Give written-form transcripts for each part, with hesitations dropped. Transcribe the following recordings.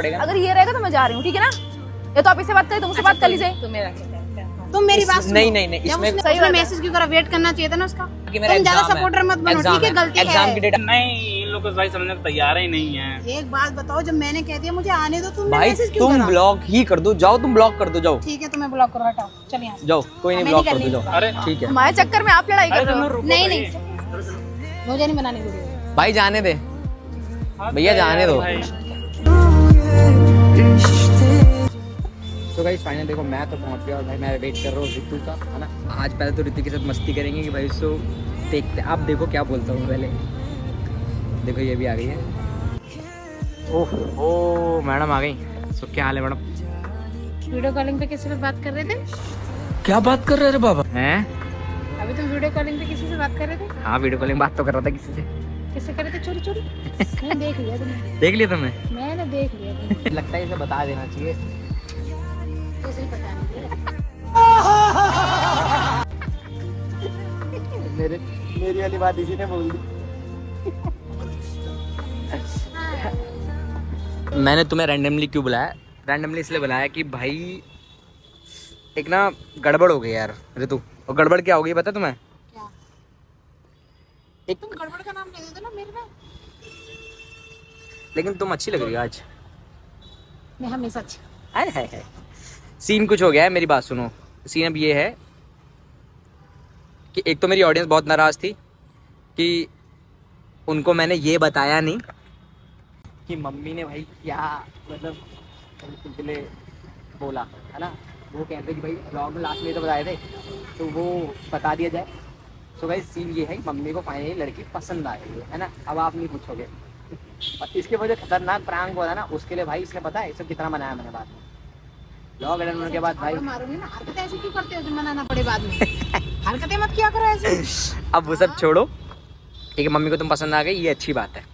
पड़ेगा। अगर ये रहेगा तो मैं जा रही हूँ, ठीक है ना? या तो आप इससे बात करें, तुमसे बात कर लीजिए। तुम मेरी बात सुनो। नहीं नहीं नहीं, इसमें सही में मैसेज क्यों करा, वेट करना चाहिए था ना उसका। कि मेरा तुम ज्यादा एग्जाम सपोर्टर मत बनो, ठीक है? गलती एग्जाम की है। डेट। नहीं, इन लोग को भाई समझने को तैयार ही नहीं है। एक बात बताओ, जब मैंने कह दिया मुझे आने दो, तुमने भाई मैसेज क्यों तुम करा? ब्लॉक ही कर दो, जाओ तुम ब्लॉक कर दो, जाओ ठीक है, तुम्हें ब्लॉक करो, हटाओ, चल यहाँ से। जाओ, कोई नहीं, हमें ब्लॉक नहीं कर दो, करनी जाओ। अरे ठीक है हमारे चक्कर में आप लड़ाई कर रहे हो। नहीं नहीं, मुझे नहीं बनानी वीडियो। भाई, जाने दे भैया, जाने दो। तो गाइस फाइनल देखो, मैं तो पहुंच गया और भाई मैं वेट कर रहा हूँ रितु का, है ना। आज पहले तो रितु के साथ मस्ती करेंगे कि भाई उसको देखते, आप देखो क्या बोलता हूँ पहले। देखो ये भी आ गई है। ओह ओ मैडम आ गई। सो क्या हाल है मैडम? वीडियो कॉलिंग पे किसी से बात कर रहे थे? क्या बात कर रहे थे बाबा? हैं? अभी तुम वीडियो कॉलिंग पे किसी से बात कर रहे थे? हाँ, वीडियो कॉलिंग बात तो कर रहा था किसी से। किससे कर रहे थे? चोरी चोरी? मैंने देख लिया तुम्हें। देख लिया तुमने? मैंने देख लिया तुम्हें। लगता है इसे बता देना चाहिए। किसी को पता नहीं। मेरी वाली बात इसी ने बोल दी। मैंने तुम्हें रैंडमली क्यों बुलाया? रैंडमली इसलिए बुलाया कि भाई एक ना गड़बड़ हो गई यार रितु। और गड़बड़ क्या हो गई पता तुम्हें? क्या? एक तुम गड़बड़ का नाम ले देते ना मेरे में। लेकिन तुम अच्छी लग रही हो आज। मैं हमेशा अच्छी। हाय हाय हाय। सीन कुछ हो गया है, मेरी बात सुनो। सीन अब ये है कि एक तो मेरी ऑडियंस बहुत नाराज़ थी कि उनको मैंने ये बताया नहीं कि मम्मी ने भाई क्या मतलब पिछले बोला, है ना। वो कहते कि भाई ब्लॉग में लास्ट में तो बताए थे, तो वो बता दिया जाए। सो भाई सीन ये है, मम्मी को फाइनली लड़की पसंद आ गई है ना। अब आप नहीं पूछोगे। और इसके वजह खतरनाक प्रैंक हुआ था ना, उसके लिए भाई इसने पता है इसे कितना मनाया मैंने बाद में। ब्लॉग एडिट होने के बाद भाई मारूंगी ना। हरकतें ऐसी क्यों करते हो जो मनाना पड़े बाद में? हरकतें मत किया करो ऐसे। अब वो सब छोड़ो, ठीक है। मम्मी को तुम पसंद आ गई, ये अच्छी बात है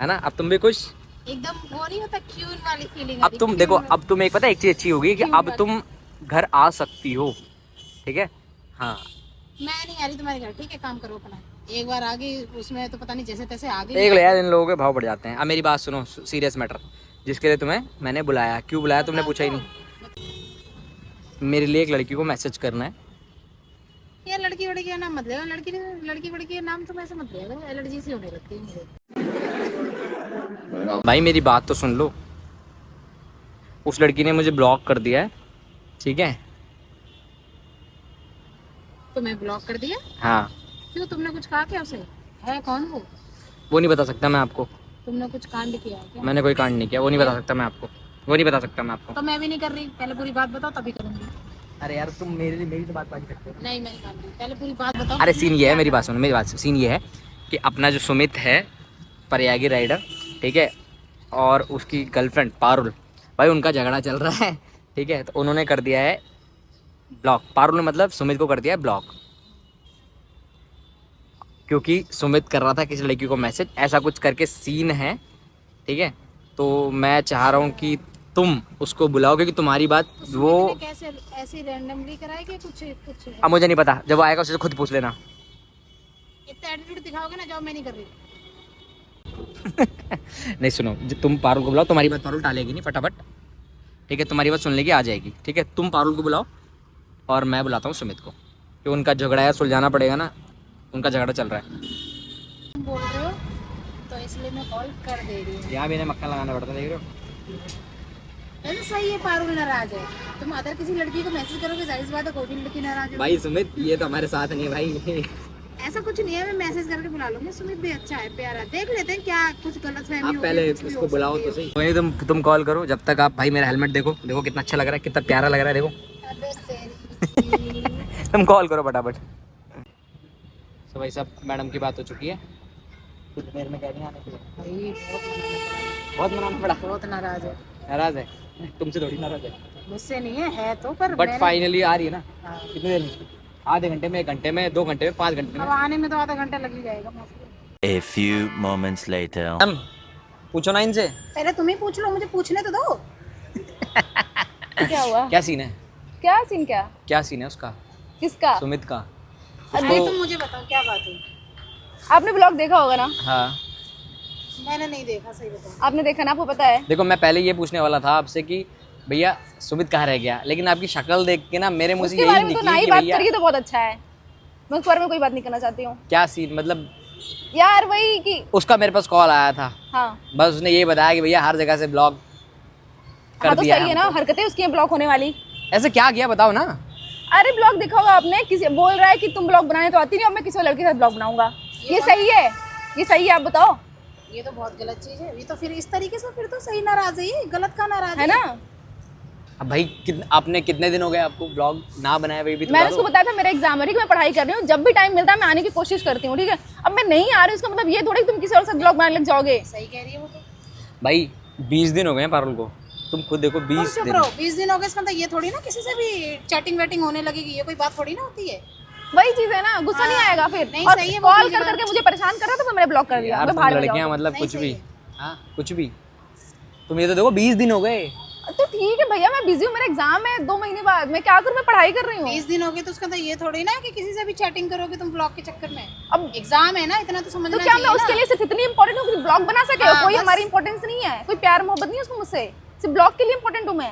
ना। अब तुम भी खुश। एकदम वो नहीं होता क्यून वाली फीलिंग। अब तुम देखो, अब तुम एक पता है एक चीज अच्छी होगी कि अब तुम घर आ सकती हो, ठीक है। हाँ, मैं नहीं आ रही तुम्हारे घर, ठीक है? काम करो अपना। एक बार आ गई उसमें तो पता नहीं जैसे तैसे आ गई। देख लो यार, इन लोगों के भाव बढ़ जाते हैं। अब मेरी बात सुनो, सीरियस मैटर जिसके लिए तुम्हें मैंने बुलाया। क्यों बुलाया तुमने पूछा ही नहीं। मेरे लिए एक लड़की को मैसेज करना है। ये लड़की वड़की का नाम मत लेना। लड़की वड़की का नाम तुम ऐसे मत लेना, एलर्जी सी होने लगती है मुझे। भाई मेरी बात तो सुन लो। उस लड़की ने मुझे ब्लॉक कर दिया है, ठीक है। तुम्हें ब्लॉक कर दिया? हाँ। क्यों, तुमने कुछ कहा क्या उसे? है कौन वो नहीं बता सकता मैं आपको। तुमने कुछ कांड किया क्या? मैंने कोई कांड नहीं किया, वो नहीं बता सकता मैं आपको। वो नहीं बता सकता मैं आपको। तो मैं भी नहीं कर रही। पहले पूरी बात बताओ तभी करूंगी। अरे यार तुम मेरी तो बात मान सकते हो। नहीं मैं नहीं मान रही, पहले पूरी बात बताओ। अरे सीन ये है, मेरी बात सुनो, मेरी बात सुनो। सीन ये है कि अपना जो सुमित है, प्रयागी राइडर, ठीक है, और उसकी गर्लफ्रेंड पारुल, भाई उनका झगड़ा चल रहा है, ठीक है। तो उन्होंने कर दिया है ब्लॉक। पारुल ने मतलब सुमित को कर दिया है ब्लॉक, क्योंकि सुमित कर रहा था किसी लड़की को मैसेज, ऐसा कुछ करके सीन है, ठीक है। तो मैं चाह रहा हूँ कि तुम उसको बुलाओ, क्योंकि तुम्हारी बात तो वो कैसे ऐसे रैंडमली कराए कि कुछ अब मुझे नहीं पता। जब वो आएगा उससे खुद पूछ लेना। इतना एटीट्यूड दिखाओगे ना, जाओ मैं नहीं कर रही। नहीं सुनो, तुम पारुल को बुलाओ। तुम्हारी बात पारुल टालेगी नहीं फटाफट, ठीक है। तुम्हारी बात सुन लेगी, आ जाएगी, ठीक है। तुम पारुल को बुलाओ और मैं बुलाता हूँ सुमित को, कि उनका झगड़ा है, सुलझाना पड़ेगा ना। उनका झगड़ा चल रहा है। तुम बोल रहे हो तो इसलिए मैं कॉल कर दे रही हूँ। यहाँ भी इन्हें मक्खन लगाना पड़ता है, देख रहे हो। ऐसे सही है, पारुल नाराज है। तुम अदर किसी लड़की को मैसेज करोगे, जाहिर सी बात है कोई भी लड़की नाराज है। भाई सुमित, ये तो हमारे साथ नहीं है भाई। ऐसा कुछ नहीं है, मैं मैसेज करके बुला लूंगी। सुमित भी अच्छा है, प्यारा। देख लेते हैं क्या कुछ गलत फहमी आप पहले उसको बुलाओ तो सही। वही तुम कॉल करो जब तक आप। भाई मेरा हेलमेट देखो, देखो कितना अच्छा लग रहा है, कितना प्यारा लग रहा है, देखो। तुम कॉल करो फटाफट। तो भाई साहब, मैडम की बात हो चुकी है, कुछ देर में कह रही हैं आने के लिए। भाई बहुत मनाना पड़ा। बहुत नाराज है। नाराज है? तुमसे थोड़ी नाराज है। मुझसे नहीं है तो, पर बट फाइनली आ रही है ना। हाँ। कितनी देर में? आधे घंटे में, 1 घंटे में, 2 घंटे में, 5 घंटे में। अब आने में तो आधा घंटा लग ही जाएगा mostly. A few moments later. Ma'am पूछो ना इनसे। पहले तुम ही पूछ लो, मुझे पूछने तो दो। क्या हुआ? क्या सीन है? क्या सीन? क्या सीन है उसका, किसका? सुमित का? अरे तुम मुझे बताओ क्या बात है। आपने ब्लॉग देखा होगा ना? हाँ। मैंने नहीं देखा, सही बताऊं। आपने देखा ना, आपको पता है। देखो मैं पहले ये पूछने वाला था आपसे कि भैया सुमित कहाँ रह गया, लेकिन आपकी शक्ल देख के ना मेरे मुंह से उसके यही बारे में तो ना निकली ही कि बात भैया करिए तो बहुत अच्छा है। मैं उस बारे में कोई बात नहीं करना चाहती हूँ क्या सीन, मतलब यार। वही कि उसका मेरे पास कॉल आया था, हाँ बस उसने ये बताया कि भैया हर जगह से ब्लॉक कर हाँ, तो दिया सही है ना, हमको। हरकतें उसकी ब्लॉक होने वाली। ऐसे क्या किया बताओ ना। अरे ब्लॉग देखा होगा आपने, किसी बोल रहा है कि तुम ब्लॉग बनाने तो आती नहीं, अब मैं किसी और लड़के के साथ ब्लॉग बनाऊंगा। ये सही है? ये सही है? आप बताओ। ये तो बहुत गलत चीज है। ये तो फिर इस तरीके से फिर तो सही नाराज है, ये गलत का नाराज है ना। अब भाई आपने कितने दिन हो गए आपको ब्लॉग ना बनाया, वही भी तो मैंने बता उसको दो। बताया था मेरा एग्जाम है, ठीक है, मैं पढ़ाई कर रही हूँ, जब भी टाइम मिलता है मैं आने की कोशिश करती हूँ, ठीक है। अब मैं नहीं आ रही, उसका मतलब ये थोड़ी कि तुम किसी और साथ ब्लॉग बनाने लग जाओगे। सही कह रही है वो तो। भाई 20 दिन हो गए हैं पारुल को, तुम खुद देखो 20 चुप दिन। रहो, 20 दिन हो गए, इसका मतलब ये थोड़ी ना किसी से भी चैटिंग वेटिंग होने लगेगी, ये कोई बात थोड़ी ना होती है। वही चीज है ना, गुस्सा नहीं आएगा फिर। नहीं, और सही है, वो कॉल दूसरी कर बात। करके मुझे परेशान कर रहा था तो मैंने ब्लॉक कर दिया। यार मैं तुम बाहर में लड़कियां जाऊँ। मतलब नहीं, कुछ सही भी, है। हाँ कुछ भी। तुम ये तो देखो 20 दिन हो गए। तो ठीक है भैया, मैं बिजी हूँ, मेरा एग्जाम है 2 महीने बाद, मैं क्या करूँ, मैं पढ़ाई कर रही हूँ। 20 दिन हो गए तो उसका तो ये थोड़ी ना कि किसी से भी चैटिंग करोगे तुम ब्लॉग के चक्कर में। अब एग्जाम है ना, इतना तो समझना तो क्या मैं चाहिए उसके ना। लिए सिर्फ इतनी इंपॉर्टेंट हूँ कि ब्लॉग बना सके? हाँ, कोई बस। हमारी इंपॉर्टेंस नहीं है, कोई प्यार मोहब्बत नहीं है उसको मुझसे, सिर्फ ब्लॉग के लिए इंपॉर्टेंट हूँ मैं।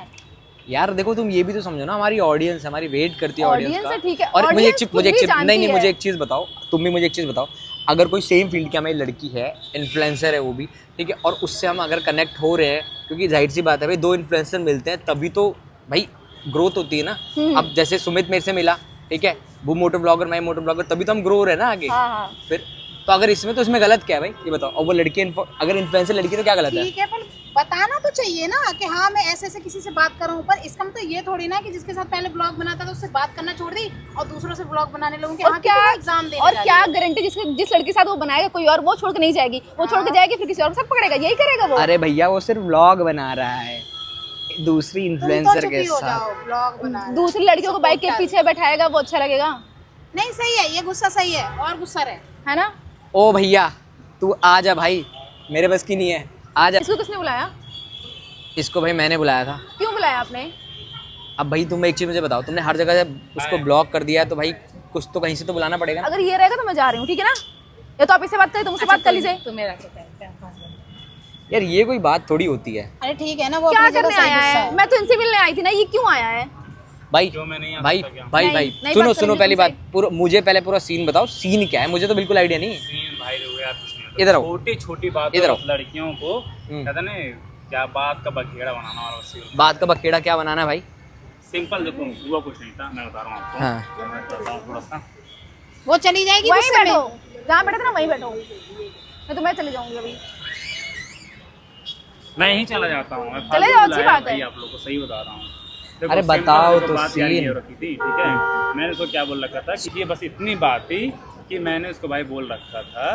यार देखो तुम ये भी तो समझो ना, हमारी ऑडियंस है, हमारी वेट करती है Audience ऑडियंस है, का। ठीक है, और मुझे एक audience चीज खुद भी नहीं जानती नहीं है। मुझे एक चीज बताओ, तुम भी मुझे एक चीज बताओ, अगर कोई सेम फील्ड की हमारी लड़की है, इन्फ्लुएंसर है वो भी, ठीक है, और उससे हम अगर कनेक्ट हो रहे हैं, क्योंकि जाहिर सी बात है भाई 2 इन्फ्लुएंसर मिलते हैं तभी तो भाई ग्रोथ होती है ना। अब जैसे सुमित मेरे से मिला, ठीक है, वो मोटो ब्लॉगर, मैं मोटो ब्लॉगर, तभी तो हम ग्रो हो रहे हैं ना आगे। हाँ हाँ, फिर तो अगर इसमें तो इसमें गलत क्या है भाई, ये बताओ। और वो लड़की अगर इन्फ्लुएंसर लड़की तो क्या गलत है? ठीक है, पर बताना तो चाहिए ना कि हाँ मैं ऐसे ऐसे किसी से बात कर रहा हूँ, पर इसका मतलब ये थोड़ी ना कि जिसके साथ पहले ब्लॉग बनाता था उससे बात करना छोड़ दी और दूसरों से ब्लॉग बनाने लगूं कि और हाँ क्या एग्जाम देने और जा क्या रही है। गारंटी जिस लड़के के साथ वो बनाएगा कोई और वो छोड़ के नहीं जाएगी, वो छोड़ के जाएगी फिर किसी और के साथ पकड़ेगा, यही करेगा वो। अरे भैया वो सिर्फ व्लॉग बना रहा है दूसरी तुम तो इन्फ्लुएंसर चुप के ही हो साथ। जाओ, ब्लॉग बना रहे हो। दूसरी लड़कियों को बाइक के पीछे बैठाएगा, वो अच्छा लगेगा, नहीं सही है, ये गुस्सा सही है, और गुस्सा रहे। है ना। ओ भैया तू आ जा भाई, मेरे बस की नहीं है, आ जा। इसको किसने बुलाया? इसको भाई मैंने बुलाया था। क्यों बुलाया आपने? अब भाई तुम एक चीज मुझे बताओ, तुमने हर जगह से उसको ब्लॉक कर दिया है तो भाई कुछ तो कहीं से तो बुलाना पड़ेगा ना। अगर ये रहेगा तो मैं जा रही हूँ, ठीक है ना। या तो आप इससे बात करिए, तुमसे बात कर लीजिए। तो मेरा क्या है? यार ये कोई बात थोड़ी होती है अरे ठीक है ना, वो क्या अपनी जगह करने सही आया गुस्सा है? मैं तो इनसे मिलने आई थी ना, ये क्यों आया है? भाई। जो मैं नहीं आ भाई सकता क्या? भाई नहीं, भाई नहीं सुनो बात सुनो, करेंगे पहली तुमसे। बात पूरा मुझे पहले पूरा सीन बताओ, सीन क्या है, मुझे तो बिल्कुल आइडिया नहीं है। सीन भाई हो गया कुछ नहीं। इधर आओ। छोटी छोटी बात इधर आओ। लड़कियों को कहते ना क्या बात का बखेड़ा बनाना वाला उसी बात का बकेड़ा क्या बनाना है भाई? सिंपल देखो, हुआ कुछ नहीं था, मैं बता रहा हूँ आपको। हाँ। मैं बताता हूँ थोड़ा सा। वो चली जाएगी वहीं गुस्से में। बैठो, जहाँ बैठे थे ना वहीं बैठो, नहीं तो मैं चली जाऊंगी अभी। मैं यहीं चला जाता हूँ। मैं चले फालतू जाओ, अच्छी बुलाया बात है। भाई, आप लोगों को सही बता रहा हूँ। देखो, अरे सिंपल बताओ देखो, तो बात यार ये सीन। हो रखी थी, ठीक है। मैंने उसको क्या बोल रखा था कि ये बस इतनी बात थी कि मैंने उसको भाई बोल रखा था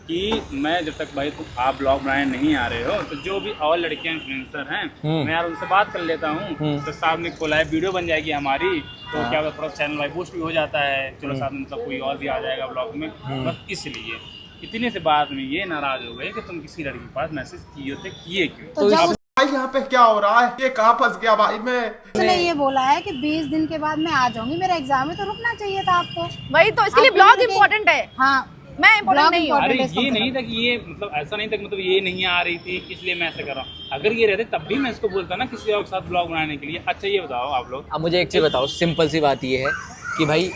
कि मैं जब तक भाई तुम आप ब्लॉग बनाने नहीं आ रहे हो तो जो भी और लड़कियां इन्फ्लुएंसर हैं मैं यार उनसे बात कर लेता हूँ, तो साथ में कोलैब वीडियो बन जाएगी हमारी, तो क्या होगा थोड़ा चैनल भाई बूस्ट भी हो जाता है, चलो साथ में मतलब कोई और भी आ जाएगा ब्लॉग में। बस इसलिए इतने से बाद में ये नाराज हो गए कि तुम किसी लड़की के पास मैसेज किए थे, किए क्यों? तो जब भाई यहाँ पे क्या हो रहा है, ये कहाँ फंस गया भाई मैं। उसने ये बोला है कि 20 दिन के बाद मैं आ जाऊंगी, मेरा एग्जाम है, तो रुकना चाहिए था आपको। वही तो, इसके लिए आप ब्लॉग लोगों के- इम्पोर्टेंट है, हाँ, मैं इम्पोर्टेंट Blog नहीं हूँ। important अरे है इसका ये मतलब। नहीं था कि ये मतलब ऐसा नहीं था कि मतलब ये नहीं आ रही थी इसलिए मैं ऐसा कर रहा हूँ। अगर ये रहते तब भी मैं इसको बोलता ना किसी और के साथ ब्लॉग बनाने के लिए। अच्छा ये बताओ आप लोग, अब मुझे एक चीज बताओ, सिंपल सी बात ये है कि भाई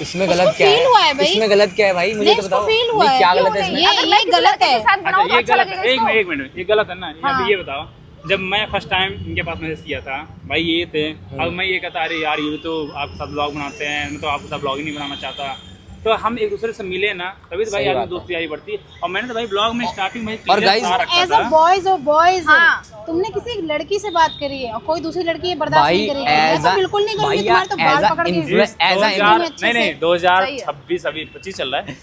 इसमें उसको गलत क्या feel हुआ है है? भाई। इसमें गलत क्या है भाई, मुझे नहीं, तो उसको बताओ। feel हुआ नहीं, है, क्या क्यों गलत है नहीं? इसमें? ये अगर मैं किसी गलत लड़के है। के साथ बनाऊँ तो ये अच्छा गलत लगेगा है। इसको? एक मिनट ये गलत है ना। हाँ। अभी ये बताओ, जब मैं फर्स्ट टाइम इनके पास मैसेज किया था भाई ये थे, अब मैं ये कहता अरे यार ये तो आपके साथ ब्लॉग बनाते हैं, मैं तो आपके साथ ब्लॉग ही नहीं बनाना चाहता, तो हम एक दूसरे से मिले ना तभी तो भाई सही आदमी बात है। दोस्ती यारी बढ़ती है। और मैंने तो भाई ब्लॉग में स्टार्टिंग में और guys, एज अ बॉयज और बॉयज हाँ। तुमने किसी लड़की से बात करी है और कोई दूसरी लड़की ये बर्दाश्त भाई नहीं करेगी। मैं तो बिल्कुल नहीं करूंगी, तुम्हारे तो बाल पकड़ के नहीं 2026 अभी 25 चल रहा है।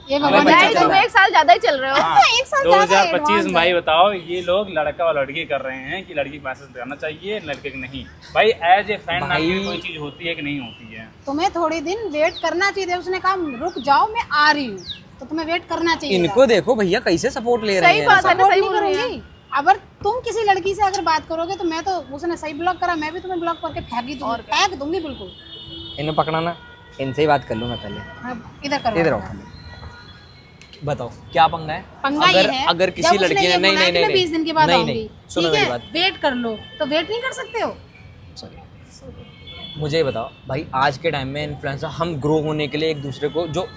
ये अरे भगवान बच्चा नहीं, चल तुम रहा है। 1 साल ज्यादा ही चल रहे हो। हाँ, एक साल ज्यादा 2025 advance में भाई है। बताओ ये लोग लड़का और लड़की कर रहे हैं कि लड़की को मैसेज करना चाहिए लड़के को नहीं। भाई एज ए फ्रेंड नाम की भाई- कोई चीज होती है कि नहीं होती है? तुम्हें थोड़ी दिन वेट करना चाहिए। उसने कहा रुक जाओ मैं आ रही हूँ, तो तुम्हें वेट करना चाहिए। इनको देखो भैया कैसे सपोर्ट ले रहे सही हैं। बात है ना, सपोर्ट सही नहीं बोल रही है। करूंगी। अगर तुम किसी लड़की से अगर बात करोगे तो मैं तो, उसने सही ब्लॉक करा, मैं भी तुम्हें ब्लॉक करके फेंक दूंगी बिल्कुल। इन्हें पकड़ना, इनसे ही बात कर लूँ मैं पहले। हाँ, इधर करो। इधर आओ। बताओ क्या पंगा है? पंगा ये है अगर जब किसी उसने लड़की ने ये नहीं बोला नहीं कि मैं नहीं 20 दिन के बाद नहीं आऊंगी, नहीं सुनो ठीक मेरी है, बात, वेट कर लो, तो वेट नहीं कर सकते हो? मुझे ये बताओ भाई, आज के टाइम में इन्फ्लुएंसर हम ग्रो होने के लिए एक दूसरे को, जो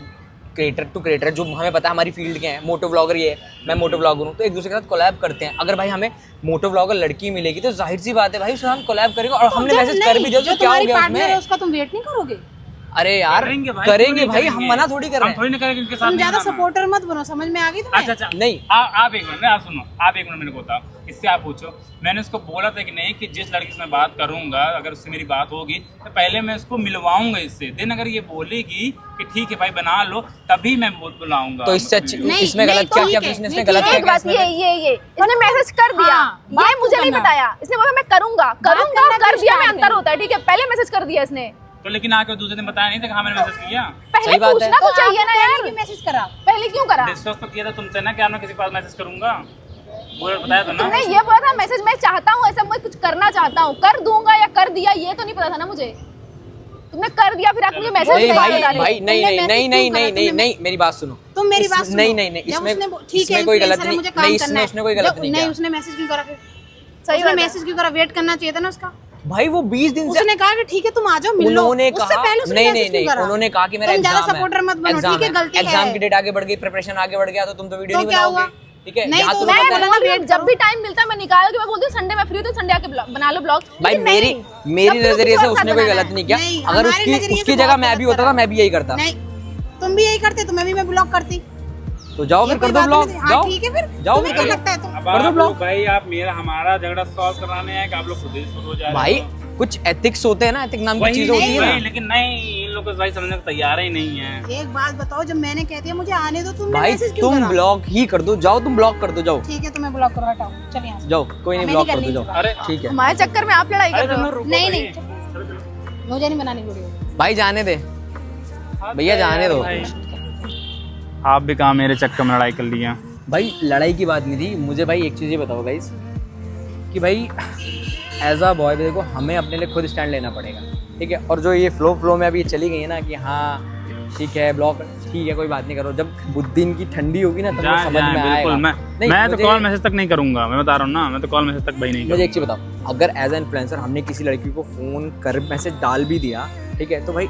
क्रिएटर टू क्रिएटर, जो हमें पता है हमारी फील्ड के हैं, मोटो ब्लॉगर ये है, मैं मोटो ब्लॉगर हूँ, तो एक दूसरे के साथ कोलैब करते हैं। अगर भाई हमें मोटो ब्लॉगर लड़की मिलेगी तो जाहिर सी बात है भाई उसके साथ कोलैब करेंगे, और हमने जब मैसेज कर नहीं, भी दिया जो तो क्या हो तुम्हारी गया पार्टनर है उसमें? उसका तुम वेट नहीं करोगे? अरे यार करेंगे भाई, करेंगे क्यों नहीं भाई, हम करेंगे? मना थोड़ी कर रहे हम हैं। थोड़ी ना करेंगे, इनके साथ तुम नहीं ज्यादा जाना। सपोर्टर मत बनो, समझ में आ गई तुम्हें? अच्छा अच्छा नहीं। आप एक मिनट, आप सुनो, आप एक मिनट मेरे को बताओ, इससे आप पूछो। मैंने उसको बोला था कि नहीं, कि जिस लड़की से मैं बात करूंगा अगर उससे मेरी बात होगी तो पहले मैं उसको मिलवाऊंगा इससे, देन अगर ये बोलेगी कि ठीक है भाई बना लो, तभी मैं बुलाऊंगा। तो इससे अच्छी नहीं, इसमें नहीं, गलत तो क्या ठीक किया है, इसने? नहीं, गलत ठीक क्या एक किया बात इसमें? ये इसने मैसेज कर दिया, हाँ, ये बात मुझे नहीं करना। बताया, इसने बोला मैं करूंगा करना कर भी दिया में start अंतर करना। होता है, ठीक है, पहले मैसेज कर दिया इसने, तो लेकिन आके दूसरे दिन बताया नहीं था कि हाँ मैंने मैसेज किया। पहले सही बात है। पूछना तो चाहिए ना यार, क्यों मैसेज करा? पहले क्यों करा? डिस्कस तो किया था तुमसे ना, क्या मैं किसी के पास मैसेज करूंगा, बोला बताया तो ना। तुमने ये बोला था मैसेज मैं चाहता हूँ, ऐसा मैं कुछ करना चाहता हूँ, कर दूंगा या कर दिया ये तो नहीं पता था ना मुझे। तुमने कर दिया फिर आप मुझे मैसेज नहीं नहीं भाई बता रहे। भाई नहीं तुमने नहीं नहीं message नहीं क्यों करा? नहीं नहीं तुमने नहीं मेरी बात सुनो। तुम मेरी बात सुनो। नहीं नहीं नहीं, जब इसमें ठीक है, इसमें कोई गलत influencer है, नहीं, मुझे काम नहीं करना इसमें है। उसने कोई गलत जब- नहीं नहीं किया उसने मैसेज क्यों करा फिर? सही उसने बात है। मैसेज क्यों करा? वेट करना चाहिए था ना उसका। भाई वो 20 दिन से उसने कहा कि ठीक है तुम आ जाओ मिल लो, उन्होंने उससे कहा पहले उसने नहीं मैसेज नहीं क्यों नहीं, करा? उन्होंने कहा कि मेरा तुम ज्यादा एग्जाम सपोर्टर मत बनो, ठीक है, गलती एग्जाम है। की डेट आगे बढ़ गई, प्रिपरेशन आगे बढ़ गया, तो तुम तो वीडियो तो नहीं क्या हुआ? बनाओगे, ठीक है? नहीं, यहाँ तो तो मैं पता है- मैं बोला बोल रही हूँ वेट जब करो। भी टाइम मिलता है मैं निकाल के मैं बोलती हूँ संडे में फ्री तो संडे आके बना लो ब्लॉग। भाई मेरी नजरिए से उसने कोई गलत नहीं किया, नहीं, अगर हमारे नजरिए से उसकी बहुत जगह मैं गलत भी होता करा। था मैं भी यही करता। नहीं, तुम भी यही करते, तुम्हें भी मैं ब्लॉक करती। तो जाओ ये फिर कोई कर दो बात ब्लॉग, नहीं। हाँ जाओ ठीक है, फिर जाओ तुम्हें फिर क्या कर लगता है तुम? अब कर दो आप ब्लॉग। लोग भाई, आप मेरा हमारा झगड़ा सॉल्व कराने हैं कि आप लोग खुद ही शुरू हो जा रहे भाई हो? कुछ एथिक्स होते हैं ना, एथिक नाम की वही चीज होती है वही, ना लेकिन नहीं, इन लोग को भाई समझने को तैयार ही नहीं है। एक बात बताओ, जब मैंने कह दिया मुझे आने दो, तुमने भाई मैसेज क्यों तुम करा? ब्लॉग ही कर दो, जाओ तुम ब्लॉग कर दो, जाओ ठीक है, तुम्हें ब्लॉक करो, हटाओ, चल यहाँ से। जाओ, कोई नहीं हमें ब्लॉग नहीं कर दो, करनी जाओ, अरे ठीक है। हमारे चक्कर में आप लड़ाई कर रहे हो। रुको नहीं भाई। नहीं, मुझे नहीं बनानी वीडियो। भाई जाने दे भैया, जाने दो भाई, आप भी कहा मेरे चक्कर में लड़ाई कर लिया। भाई। लड़ाई की बात नहीं थी, मुझे भाई एक चीज़ ये बताओ गाइस कि भाई एज अ बॉय देखो हमें अपने लिए खुद स्टैंड लेना पड़ेगा, ठीक है? और जो ये फ्लो में अभी चली गई है ना कि हाँ ठीक है ब्लॉग ठीक है कोई बात नहीं करो, जब बुद्धि इनकी ठंडी होगी ना तब वो समझ में आएगा। बिल्कुल, नहीं, मैं तो मुझे- कॉल मैसेज तक नहीं करूंगा, मैं बता रहा हूँ ना, मैं तो कॉल मैसेज तक भाई नहीं मुझे एक करूंगा। चीज़ बताओ, अगर एज एन इन्फ्लुएंसर हमने किसी लड़की को फ़ोन कर मैसेज डाल भी दिया, ठीक है, तो भाई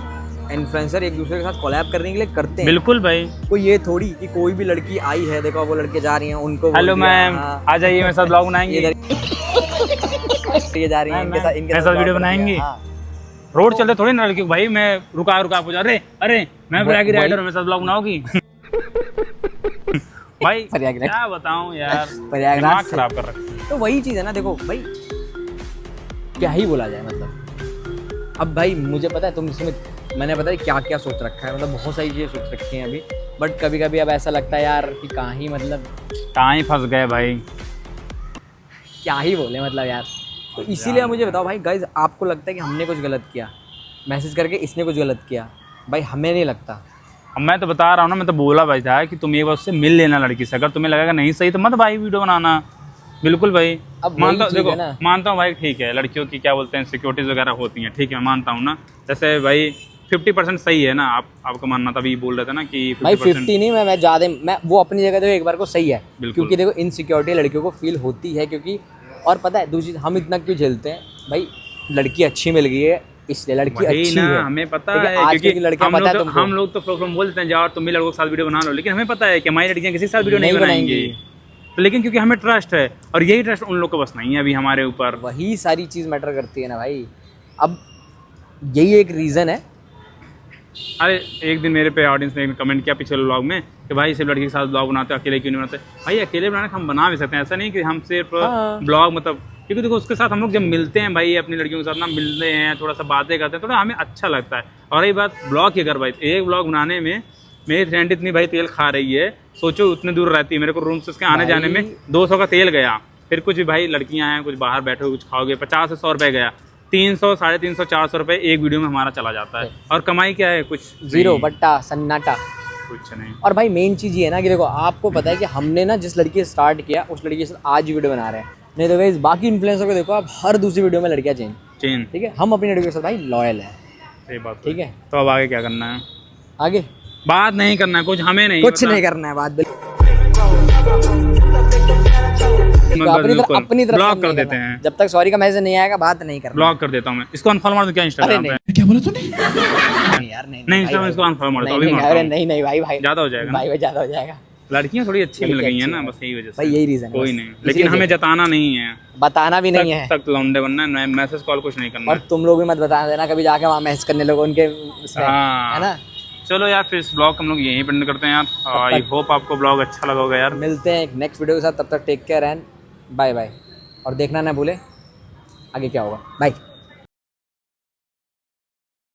इन्फ्लुएंसर एक दूसरे के साथ कोलैब करने के लिए करते हैं। बिल्कुल भाई। कोई ये थोड़ी कि कोई भी लड़की आई है, देखो वो लड़के जा रही हैं उनको हेलो बोल दिया, मैम, हाँ, आ जाइए मेरे साथ ब्लॉग बनाएंगे। ये जा रही हैं इनके साथ मेरे साथ वीडियो vlog बनाएंगी। कर दिया, हाँ। रोड चलते थोड़ी ना लड़की भाई, मैं रुका आप जा रहे, अरे मैं प्रयागी वही- राइडर हूँ, मेरे साथ ब्लॉग बनाओगी? भाई प्रयाग राइडर। क्या बताऊं यार, प्रयागराज दिमाग से। खराब कर रखा। तो वही चीज़ है ना, देखो भाई क्या ही बोला जाए, मतलब अब भाई मुझे पता है तुम इसमें मैंने पता है क्या क्या सोच रखा है, मतलब बहुत सारी चीज़ें सोच रखी हैं अभी, बट कभी कभी अब ऐसा लगता है यार कि कहाँ ही मतलब कहाँ ही फंस गए भाई। क्या ही बोले मतलब यार। तो इसीलिए मुझे बताओ भाई गाइज, आपको लगता है कि हमने कुछ गलत किया मैसेज करके, इसने कुछ गलत किया? भाई हमें नहीं लगता। अब मैं तो बता रहा हूँ ना, मैं तो बोला भाई था कि तुम एक बार उससे मिल लेना लड़की से, अगर तुम्हें लगेगा नहीं सही तो मत भाई वीडियो बनाना। बिल्कुल भाई, अब वही मानता चीज़ देखो है ना। मानता हूँ भाई, ठीक है लड़कियों की क्या बोलते हैं सिक्योरिटीज वगैरह होती हैं, ठीक है मानता हूँ ना। जैसे भाई 50% सही है ना, आपका मानना तभी बोल रहे थे ना कि भाई 50% 50 नहीं, मैं ज़्यादा, मैं वो अपनी जगह देखो एक बार को सही है, बिल्कुल। क्योंकि देखो इनसिक्योरिटी लड़कियों को फील होती है, क्योंकि और पता है दूसरी हम इतना क्यों झेलते हैं भाई, लड़की अच्छी मिल गई है इसलिए, लड़की वही अच्छी ना, है, हमें पता ठीक है, आजकल क्योंकि की लड़कियां पता है तुमको हम लोग तो फ्लो बोलते हैं जाओ तुम भी लड़कों के साथ वीडियो बना लो, लेकिन हमें पता है कि हमारी लड़कियां किसी के साथ वीडियो नहीं बनाएंगी। तो लेकिन क्योंकि हमें ट्रस्ट है, और यही ट्रस्ट उन लोग को बस नहीं है अभी हमारे ऊपर। वही सारी चीज़ मैटर करती है ना भाई। अब यही एक रीज़न है। अरे एक दिन मेरे पे ऑडियंस ने कमेंट किया पिछले व्लॉग में कि भाई सिर्फ लड़की के साथ ब्लॉग बनाते हो, अकेले क्यों नहीं बनाते? भाई अकेले बनाने का हम बना भी सकते हैं, ऐसा नहीं कि हम सिर्फ हाँ। ब्लॉग मतलब, क्योंकि देखो उसके साथ हम लोग जब मिलते हैं भाई, अपनी लड़कियों के साथ ना मिलते हैं, थोड़ा सा बातें करते हैं, थोड़ा हमें अच्छा लगता है। और रही बात ब्लॉग की, अगर भाई एक ब्लॉग बनाने में मेरी फ्रेंड इतनी भाई तेल खा रही है, सोचो उतने दूर रहती है, मेरे को रूम से उसके आने जाने में 200 का तेल गया। फिर कुछ भी भाई लड़कियां हैं, कुछ बाहर बैठे हो कुछ खाओगे, 50 से 100 रुपये गया, 300 350 400 रुपये एक वीडियो में हमारा चला जाता है। और कमाई क्या है? कुछ जीरो, नहीं, बट्टा सन्नाटा। कुछ नहीं। और भाई मेन चीज़ ये है ना कि देखो आपको पता है कि हमने ना जिस लड़की से स्टार्ट किया उस लड़की के साथ आज वीडियो बना रहे हैं, नहीं तो भाई बाकी इन्फ्लुएंसर को देखो आप हर दूसरी वीडियो में लड़कियां चेंज, चेन, ठीक है? हम अपनी लड़कियों के साथ भाई लॉयल है, सही बात। ठीक है? तो अब आगे क्या करना है? आगे बात नहीं करना है कुछ, हमें नहीं कुछ नहीं करना है बात, अपनी तरफ ब्लॉक से कर नहीं देते करना। हैं, जब तक सॉरी का मैसेज नहीं आएगा बात नहीं करना। ब्लॉक कर देता हूँ मैं इसको, अनफॉलो मार दूं क्या इंस्टाग्राम पे? नहीं यार नहीं नहीं भाई, इंस्टाग्राम इसको अनफॉलो मार दो, अभी नहीं मारता अरे हूं। नहीं नहीं भाई भाई ज्यादा हो जाएगा ना, भाई ज्यादा हो जाएगा। लड़कियां थोड़ी अच्छी मिल लड़की गई हैं अच्छी ना, है। बस यही वजह से। भाई यही रीजन है कोई बस। नहीं, इसीलिए लेकिन हमें देखो, जताना नहीं है, बताना भी नहीं है। सख्त लौंडे बनना है, मैसेज कॉल कुछ नहीं करना और है। तुम लोग भी मत बता देना कभी जाके वहाँ मैसेज करने लोग उनके उसमें, हाँ। है ना। चलो यार फिर इस ब्लॉग हम लोग यहीं पेंड करते हैं यार। आई होप आपको ब्लॉग अच्छा लगा होगा यार। मिलते हैं एक नेक्स्ट वीडियो के साथ, तब तक take care and bye bye. और देखना ना भूले आगे क्या होगा। बाय।